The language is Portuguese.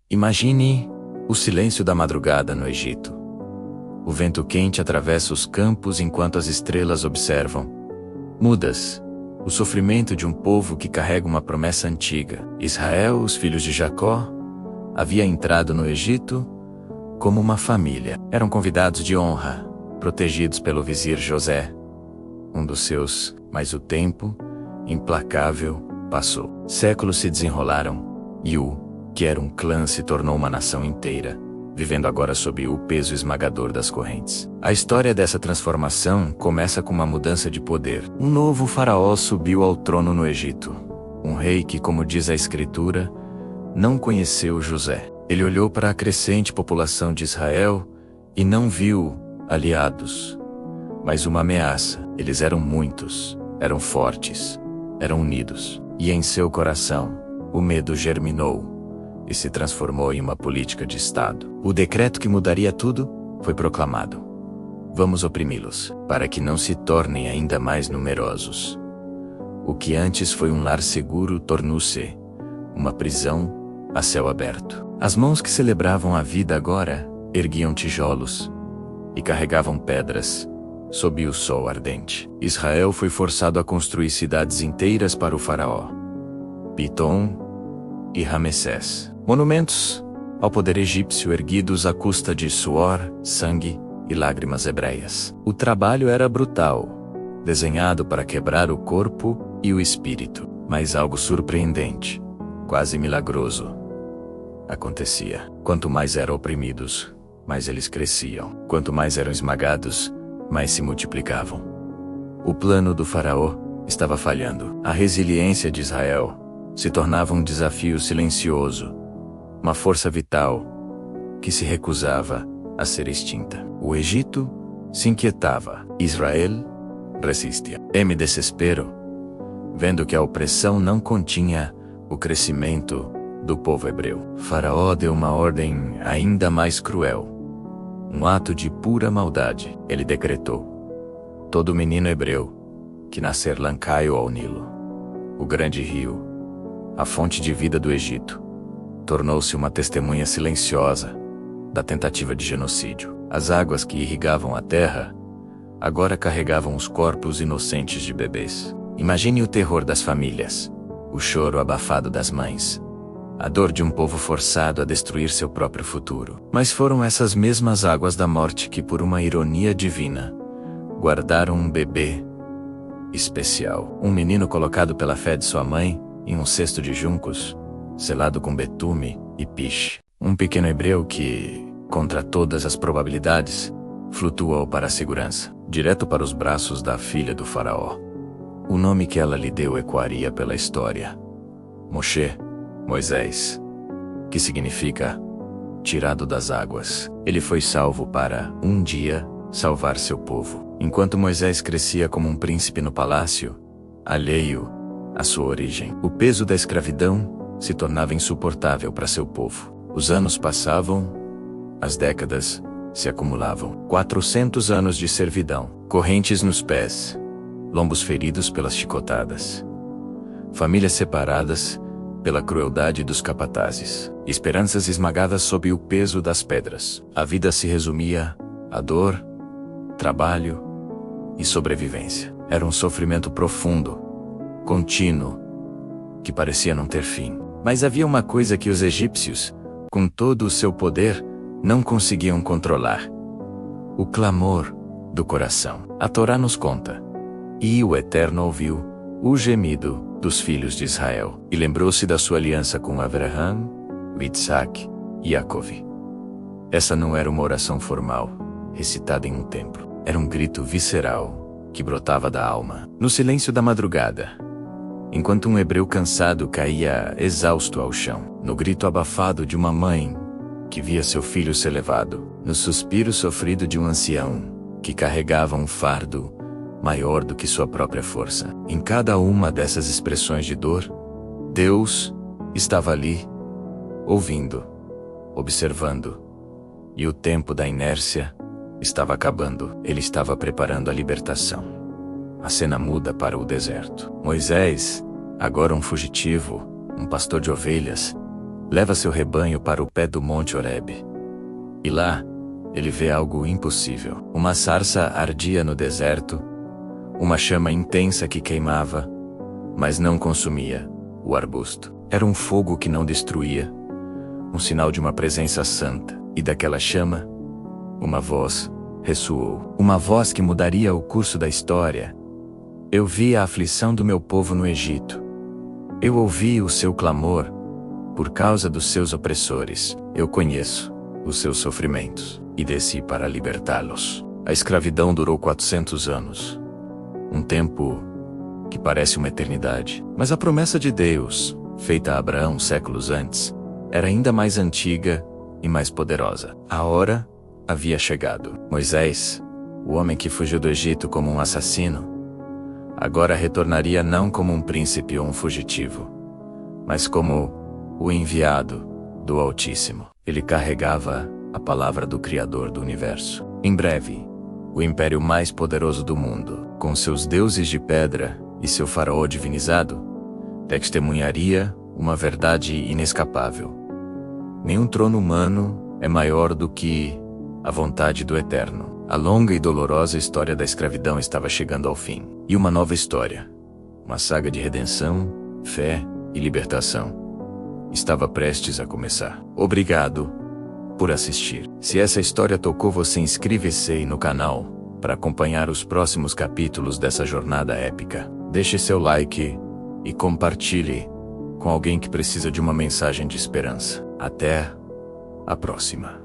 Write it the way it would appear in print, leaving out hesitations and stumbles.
Imagine o silêncio da madrugada no Egito. O vento quente atravessa os campos enquanto as estrelas observam, mudas, o sofrimento de um povo que carrega uma promessa antiga. Israel, os filhos de Jacó, havia entrado no Egito como uma família. Eram convidados de honra, protegidos pelo vizir José, um dos seus, mas o tempo, implacável, passou. Séculos se desenrolaram, e que era um clã, se tornou uma nação inteira, vivendo agora sob o peso esmagador das correntes. A história dessa transformação começa com uma mudança de poder. Um novo faraó subiu ao trono no Egito. Um rei que, como diz a Escritura, não conheceu José. Ele olhou para a crescente população de Israel e não viu aliados, mas uma ameaça. Eles eram muitos, eram fortes, eram unidos. E em seu coração, o medo germinou e se transformou em uma política de Estado. O decreto que mudaria tudo foi proclamado. Vamos oprimi-los, para que não se tornem ainda mais numerosos. O que antes foi um lar seguro tornou-se uma prisão a céu aberto. As mãos que celebravam a vida agora erguiam tijolos e carregavam pedras sob o sol ardente. Israel foi forçado a construir cidades inteiras para o faraó, Pitom e Ramessés. Monumentos ao poder egípcio erguidos à custa de suor, sangue e lágrimas hebreias. O trabalho era brutal, desenhado para quebrar o corpo e o espírito. Mas algo surpreendente, quase milagroso, acontecia. Quanto mais eram oprimidos, mais eles cresciam. Quanto mais eram esmagados, mais se multiplicavam. O plano do faraó estava falhando. A resiliência de Israel se tornava um desafio silencioso, uma força vital que se recusava a ser extinta. O Egito se inquietava. Israel resistia. Me desespero, vendo que a opressão não continha o crescimento do povo hebreu. Faraó deu uma ordem ainda mais cruel. Um ato de pura maldade. Ele decretou: todo menino hebreu que nascer lá caiu ao Nilo, o grande rio, a fonte de vida do Egito, tornou-se uma testemunha silenciosa da tentativa de genocídio. As águas que irrigavam a terra agora carregavam os corpos inocentes de bebês. Imagine o terror das famílias, o choro abafado das mães, a dor de um povo forçado a destruir seu próprio futuro. Mas foram essas mesmas águas da morte que, por uma ironia divina, guardaram um bebê especial. Um menino colocado pela fé de sua mãe em um cesto de juncos, selado com betume e piche. Um pequeno hebreu que, contra todas as probabilidades, flutuou para a segurança, direto para os braços da filha do faraó. O nome que ela lhe deu ecoaria pela história: Moshe, Moisés, que significa tirado das águas. Ele foi salvo para, um dia, salvar seu povo. Enquanto Moisés crescia como um príncipe no palácio, alheio à sua origem, o peso da escravidão se tornava insuportável para seu povo. Os anos passavam, as décadas se acumulavam. 400 anos de servidão, correntes nos pés, lombos feridos pelas chicotadas, famílias separadas pela crueldade dos capatazes, esperanças esmagadas sob o peso das pedras. A vida se resumia a dor, trabalho e sobrevivência. Era um sofrimento profundo, contínuo, que parecia não ter fim. Mas havia uma coisa que os egípcios, com todo o seu poder, não conseguiam controlar: o clamor do coração. A Torá nos conta: e o Eterno ouviu o gemido dos filhos de Israel, e lembrou-se da sua aliança com Abraham, Isaac e Jacó. Essa não era uma oração formal, recitada em um templo. Era um grito visceral, que brotava da alma. No silêncio da madrugada, enquanto um hebreu cansado caía exausto ao chão, no grito abafado de uma mãe que via seu filho ser levado, no suspiro sofrido de um ancião que carregava um fardo maior do que sua própria força. Em cada uma dessas expressões de dor, Deus estava ali, ouvindo, observando, e o tempo da inércia estava acabando. Ele estava preparando a libertação. A cena muda para o deserto. Moisés, agora um fugitivo, um pastor de ovelhas, leva seu rebanho para o pé do Monte Horebe. E lá, ele vê algo impossível. Uma sarça ardia no deserto, uma chama intensa que queimava, mas não consumia o arbusto. Era um fogo que não destruía, um sinal de uma presença santa. E daquela chama, uma voz ressoou. Uma voz que mudaria o curso da história. Eu vi a aflição do meu povo no Egito. Eu ouvi o seu clamor por causa dos seus opressores. Eu conheço os seus sofrimentos e desci para libertá-los. A escravidão durou 400 anos. Um tempo que parece uma eternidade. Mas a promessa de Deus, feita a Abraão séculos antes, era ainda mais antiga e mais poderosa. A hora havia chegado. Moisés, o homem que fugiu do Egito como um assassino, agora retornaria não como um príncipe ou um fugitivo, mas como o enviado do Altíssimo. Ele carregava a palavra do Criador do Universo. Em breve, o império mais poderoso do mundo, com seus deuses de pedra e seu faraó divinizado, testemunharia uma verdade inescapável. Nenhum trono humano é maior do que a vontade do Eterno. A longa e dolorosa história da escravidão estava chegando ao fim. E uma nova história, uma saga de redenção, fé e libertação, estava prestes a começar. Obrigado por assistir. Se essa história tocou você, inscreva-se aí no canal para acompanhar os próximos capítulos dessa jornada épica. Deixe seu like e compartilhe com alguém que precisa de uma mensagem de esperança. Até a próxima.